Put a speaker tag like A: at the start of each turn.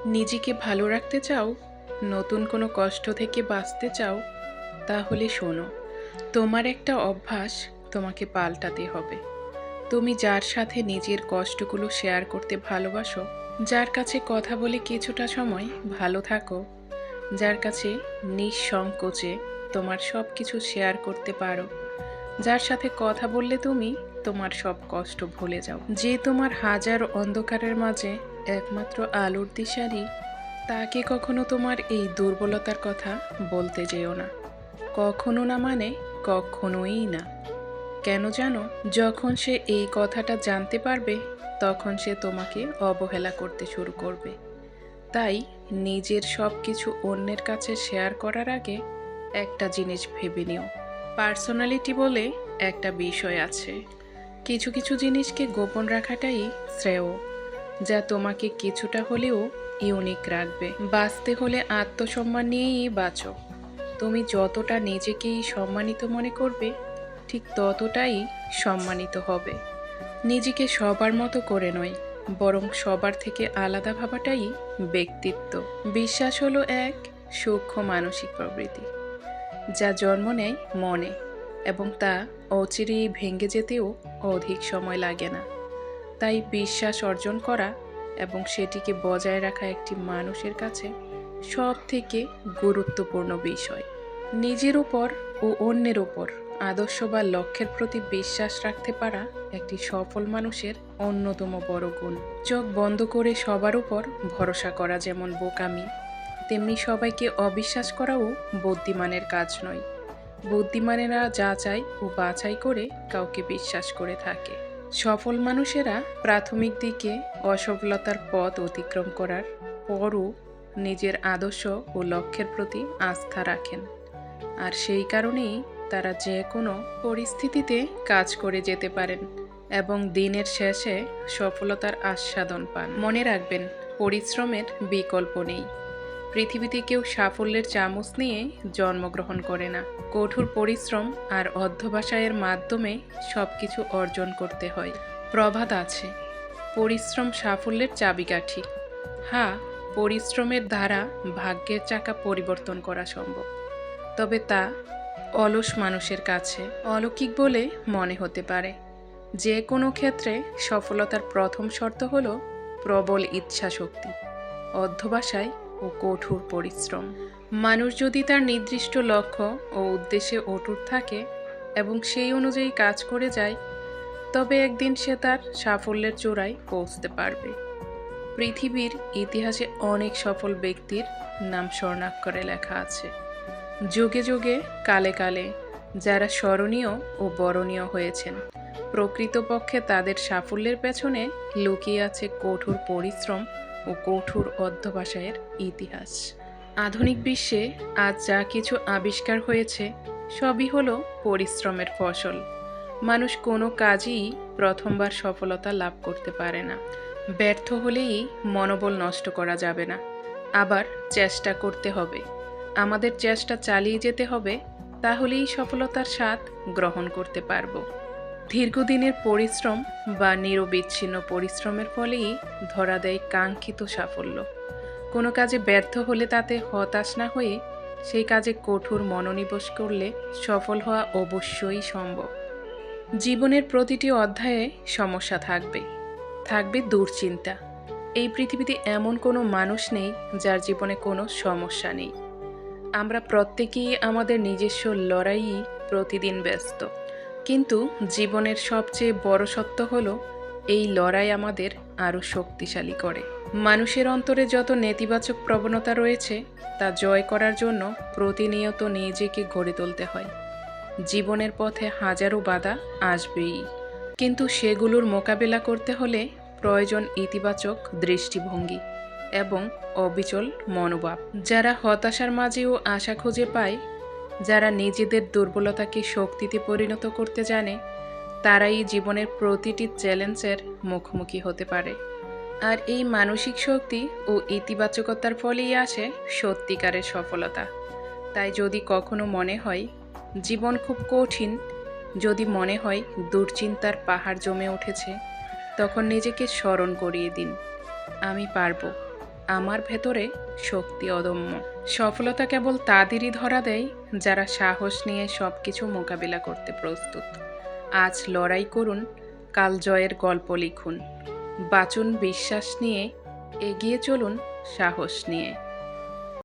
A: নিজেকে ভালো রাখতে চাও, নতুন কোনো কষ্ট থেকে বাঁচতে চাও, তাহলে শোনো, তোমার একটা অভ্যাস তোমাকে পাল্টাতে হবে। তুমি যার সাথে নিজের কষ্টগুলো শেয়ার করতে ভালোবাসো, যার কাছে কথা বলে কিছুটা সময় ভালো থাকো, যার কাছে নিঃসংকোচে তোমার সব কিছু শেয়ার করতে পারো, যার সাথে কথা বললে তুমি তোমার সব কষ্ট ভুলে যাও, যে তোমার হাজার অন্ধকারের মাঝে একমাত্র আলোর দিশারি, তাকে কখনো তোমার এই দুর্বলতার কথা বলতে যেও না। কখনো না মানে কখনোই না। কেন জানো? যখন সে এই কথাটা জানতে পারবে, তখন সে তোমাকে অবহেলা করতে শুরু করবে। তাই নিজের সব কিছু অন্যের কাছে শেয়ার করার আগে একটা জিনিস ভেবে নিও। পার্সোনালিটি বলে একটা বিষয় আছে। কিছু কিছু জিনিসকে গোপন রাখাটাই শ্রেয়, যা তোমাকে কিছুটা হলেও ইউনিক রাখবে। বাঁচতে হলে আত্মসম্মান নিয়েই বাঁচো। তুমি যতটা নিজেকেই সম্মানিত মনে করবে, ঠিক ততটাই সম্মানিত হবে। নিজেকে সবার মতো করে নয়, বরং সবার থেকে আলাদা ভাবাটাই ব্যক্তিত্ব। বিশ্বাস হলো এক সূক্ষ্ম মানসিক প্রবৃত্তি, যা জন্ম নেয় মনে, এবং তা অচিরেই ভেঙে যেতেও অধিক সময় লাগে না। তাই বিশ্বাস অর্জন করা এবং সেটিকে বজায় রাখা একটি মানুষের কাছে সব থেকে গুরুত্বপূর্ণ বিষয়। নিজের উপর ও অন্যের উপর আদর্শ বা লক্ষ্যের প্রতি বিশ্বাস রাখতে পারা একটি সফল মানুষের অন্যতম বড় গুণ। চোখ বন্ধ করে সবার উপর ভরসা করা যেমন বোকামি, তেমনি সবাইকে অবিশ্বাস করাও বুদ্ধিমানের কাজ নয়। বুদ্ধিমানেরা যাচাই ও বাছাই করে কাউকে বিশ্বাস করে থাকে। সফল মানুষেরা প্রাথমিক দিকে অসফলতার পথ অতিক্রম করার পরও নিজের আদর্শ ও লক্ষ্যের প্রতি আস্থা রাখেন, আর সেই কারণেই তারা যে কোনো পরিস্থিতিতে কাজ করে যেতে পারেন এবং দিনের শেষে সফলতার আস্বাদন পান। মনে রাখবেন, পরিশ্রমের বিকল্প নেই। পৃথিবীতে কেউ সাফল্যের চামচ নিয়ে জন্মগ্রহণ করে না। কঠোর পরিশ্রম আর অধ্যবসায়ের মাধ্যমে সবকিছু অর্জন করতে হয়। প্রবাদ আছে, পরিশ্রম সাফল্যের চাবিকাঠি। হ্যাঁ, পরিশ্রমের দ্বারা ভাগ্যের চাকা পরিবর্তন করা সম্ভব, তবে তা অলস মানুষের কাছে অলৌকিক বলে মনে হতে পারে। যে কোনো ক্ষেত্রে সফলতার প্রথম শর্ত হল প্রবল ইচ্ছাশক্তি, অধ্যবসায় ও কঠোর পরিশ্রম। মানুষ যদি তার নির্দিষ্ট লক্ষ্য ও উদ্দেশ্যে অটুট থাকে এবং সেই অনুযায়ী কাজ করে যায়, তবে একদিন সে তার সাফল্যের চূড়ায় পৌঁছতে পারবে। পৃথিবীর ইতিহাসে অনেক সফল ব্যক্তির নাম স্বর্ণাক্ষরে লেখা আছে। যুগে যুগে, কালে কালে যারা স্মরণীয় ও বরণীয় হয়েছেন, প্রকৃতপক্ষে তাদের সাফল্যের পেছনে লুকিয়ে আছে কঠোর পরিশ্রম ও কঠোর অধ্যবসায়ের ইতিহাস। আধুনিক বিশ্বে আজ যা কিছু আবিষ্কার হয়েছে, সবই হলো পরিশ্রমের ফসল। মানুষ কোনো কাজেই প্রথমবার সফলতা লাভ করতে পারে না। ব্যর্থ হলেই মনোবল নষ্ট করা যাবে না, আবার চেষ্টা করতে হবে। আমাদের চেষ্টা চালিয়ে যেতে হবে, তাহলেই সফলতার স্বাদ গ্রহণ করতে পারব। দীর্ঘদিনের পরিশ্রম বা নিরবিচ্ছিন্ন পরিশ্রমের ফলেই ধরা দেয় কাঙ্ক্ষিত সাফল্য। কোনো কাজে ব্যর্থ হলে তাতে হতাশ না হয়ে সেই কাজে কঠোর মনোনিবেশ করলে সফল হওয়া অবশ্যই সম্ভব। জীবনের প্রতিটি অধ্যায়ে সমস্যা থাকবে, থাকবে দুশ্চিন্তা। এই পৃথিবীতে এমন কোনো মানুষ নেই যার জীবনে কোনো সমস্যা নেই। আমরা প্রত্যেকেই আমাদের নিজস্ব লড়াইয়ে প্রতিদিন ব্যস্ত, কিন্তু জীবনের সবচেয়ে বড় সত্য হলো এই লড়াই আমাদের আরও শক্তিশালী করে। মানুষের অন্তরে যত নেতিবাচক প্রবণতা রয়েছে, তা জয় করার জন্য প্রতিনিয়ত নিজেকে গড়ে তুলতে হয়। জীবনের পথে হাজারো বাধা আসবেই, কিন্তু সেগুলোর মোকাবেলা করতে হলে প্রয়োজন ইতিবাচক দৃষ্টিভঙ্গি এবং অবিচল মনোভাব। যারা হতাশার মাঝেও আশা খুঁজে পায়, যারা নিজেদের দুর্বলতাকে শক্তিতে পরিণত করতে জানে, তারাই জীবনের প্রতিটি চ্যালেঞ্জের মুখোমুখি হতে পারে। আর এই মানসিক শক্তি ও ইতিবাচকতার ফলেই আসে সত্যিকারের সফলতা। তাই যদি কখনো মনে হয় জীবন খুব কঠিন, যদি মনে হয় দুশ্চিন্তার পাহাড় জমে উঠেছে, তখন নিজেকে স্মরণ করিয়ে দিন, আমি পারবো, আমার ভেতরে শক্তি অদম্য। সফলতা কেবল তাদেরই ধরা দেয় যারা সাহস নিয়ে সব কিছু মোকাবিলা করতে প্রস্তুত। আজ লড়াই করুন, কাল জয়ের গল্প লিখুন। বাঁচুন বিশ্বাস নিয়ে, এগিয়ে চলুন সাহস নিয়ে।